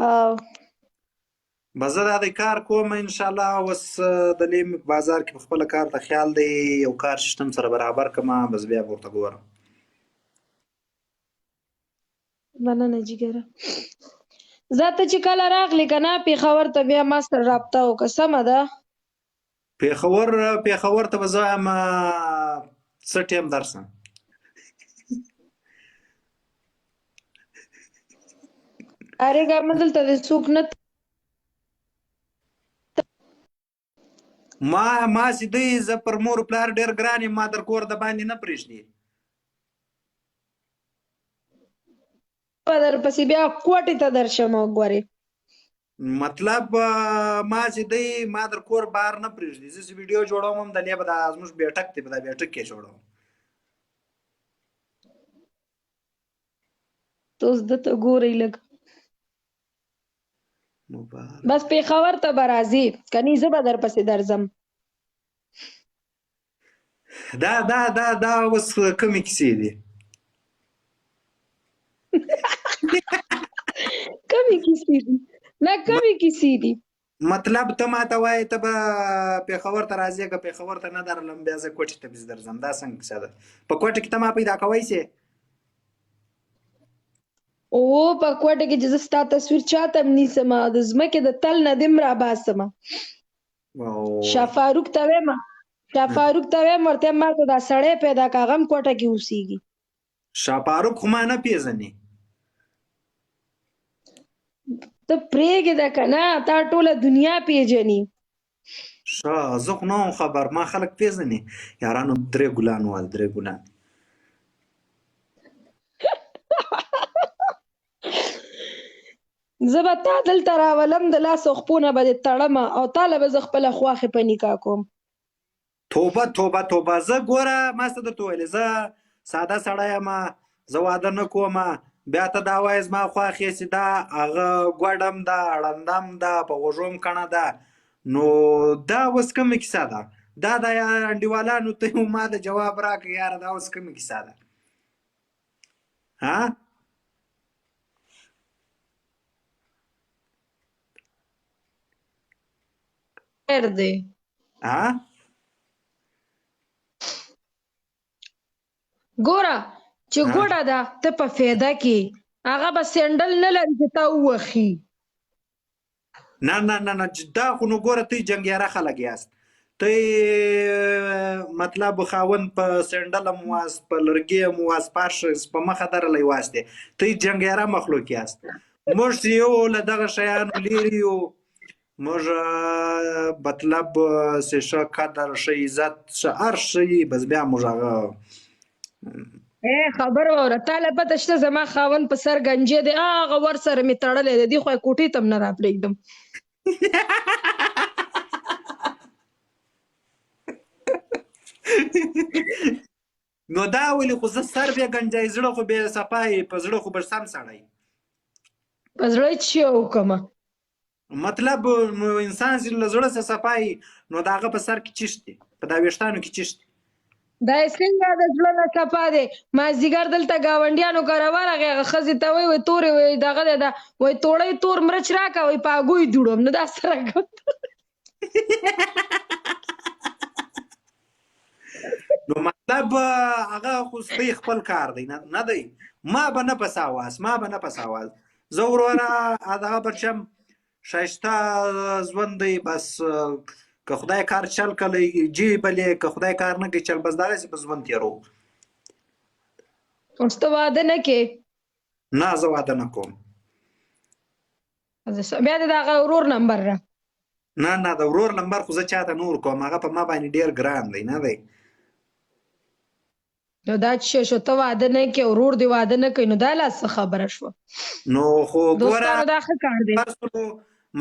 او به زه دا د کار کوم انشاءالله. اوس د لیم بازار کې په خپله کار ته خیال دی یو کار سیستم سره برابر کړم، بس بیا به ورته ګورم. مننه جګره. زه ته چې کله راغلې که نه پېښور ته بیا ما سره رابطه وکړه، سمه ده؟ پېښور ته به زه یم څه ټیم درسم. ارې ګرمه دلته دې څوک نه ما چې دی زه پر مور و پلار ډېر ګران یم، ما در کور د باندې نه پرېږدي. به درپسې بیا کوټې ته درشم او ګورې. مطلب ما چې دی ما در کور بهر نه پرېږدي. زه چې ویډیو جوړوم هم دلې به دا زموږ بیټک دی، په دا بیټک کې جوړوم. ته اوس ده ته ګورئ لږ. بس پېښور ته به راځې، که نه زه به درپسې درځم. دا اوس کومې کیسې دي؟ کمې کیسې دي؟ نه کمې کیسې دي. مطلب ته ماته وایې ته به پېښور ته راځې، که پېښور ته نه درلم بیا زه کوټې ته پسې درځم. دا څنګه کیسه ده؟ په کوټه کې ته ما پیدا کوی شې؟ او په کوټه کې چې زه ستا تصویر چاته هم نیسمه، د ځمکې د تل نه دې هم راباسمه. شاه فاروق ته ویم ورته ما ته دا سړی پیدا که هغه هم کوټه کې اوسېږي. شاه فاروق خو ما نه پېژنې. ته پرېږده که نه، تا ټوله دنیا پېژني. ښه زه خو نه وم خبر، ما خلک پېژني. یارانو 3 ګلان وال 3 ګلان. زه به تا دلته راولم، د لاس او خپو نه به دې تړمه او تاله به زه خپله خواښې په نکاح کوم. توبه توبه توبه. زه ګوره ما څه درته ویلې، زه ساده سړی یم، زه واده نه کوم. بیا ته دا وایې زما خواښې چې دا هغه ګوډم ده، ړندم ده، په غوږو هم کڼه ده. نو دا اوس کومه کیسه ده؟ دا د انډیوالانو ته ما د جواب راکړه یاره، دا اوس کومه کیسه ده؟ ها خیر دی. ها ګوره چې ګوډه ده ته په فایده کې، هغه به سینډل نه لري چې تا ووهي. نه نه نه نه، دا خو نو ګوره ته جنګیاره خلک یاست. ته مطلب خاوند په سینډل هم واست، په لرګي هم واست، پارش په مخه درلی واستې. ته جنګیاره مخلوق یاست. موږ یو له دغه شیانو لرې یو. موږ مطلب چې ښه قدر، ښه عزت، ښه هر شی بس بیا موږ هغه خبر واوره. تا له پته شته زما خاوند په سر ګنجی دی، هغه ور سره مې تړلی دی، دې خوا یې کوټې ته هم نه راپرېږدم. نو دا ولې خو زه سر بیا ګنجی، زړه خو بیا صفایي، په زړه خو به سم سړی. په زړه یې څه وکړمه؟ مطلب نو انسان چې له زړه څخه صفایي، نو د هغه په سر کې چشت دی، په دا ویښتانو کې چشت دی. دا یې څنګه د زړه نه صفا دی؟ مازدیګر دلته ګاونډیانو کره ورغی، هغه ښځې ته وایي تورې وایي دغه دی دا وایي توړی تور مرچ راکړه، وایي په هګو یې دوړم. نو دا څرنګه نو مطلب هغه خو سپی خپل کار دی، نه دی. ما به نه پساواز زه وروره دغه پرچم ښایسته ژوند دی. بس که خدای کار چل کلی جی بلې، که خدای کار نه کوي چل، بس دغسې په ژوند تېرو. اوس ته واده نه کې؟ نه زه واده نه کوم. بیا دې د هغه ورور نمبر را. نه نه د ورور نمبر خو زه چاته نه ورکوم، هغه په ما باندې ډېر ګران دی. نه دی نو دا څه شو؟ ته واده نه کې، ورور دې واده نه کوي، نو دا لا څه خبره شوه؟ نو خو دوستانو دا ښه کار دی.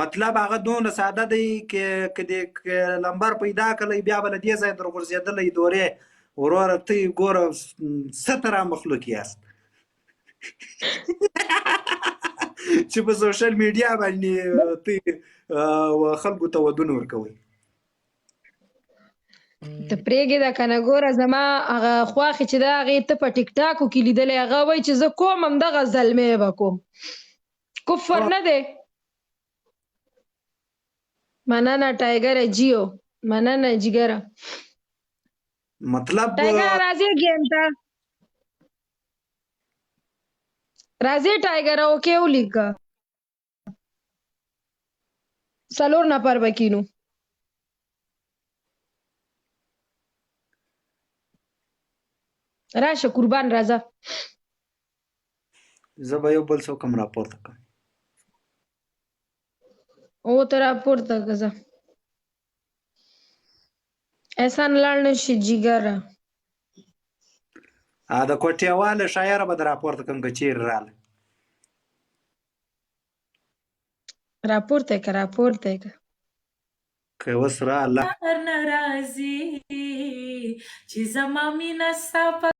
مطلب هغه دونه ساده دی که دې لمبر پیدا کړی بیا به له دې ځایه در غورځېدلی دورې. وروره ته یې ګوره څه ته را مخلوق یاست چې په سوشل میډیا باندې ته خلکو ته ودونه ورکوئ. ته پرېږده که نه. ګوره زما هغه خواښې چې ده هغې ته په ټیک ټاکو کې لیدلی، هغه وایي چې زه کوم همدغه زلمی به کوم. کفر نه دی. مننه ټایګره جیو مننه جګره مطلب ټایګره راځي ګیم ته راځي ټایګره اوکې ولیکه څلور نفر به کینو راشه قربان راځه زه به یو بل څوک هم راپورته کړم او ته راپورته که زه احسان لاړ نشي جګره د کوټیواله شاعره به در راپورته کړم که چیرې راله راپورته که راپورته که که اوس راله نه راځي چې زما مینه ستا په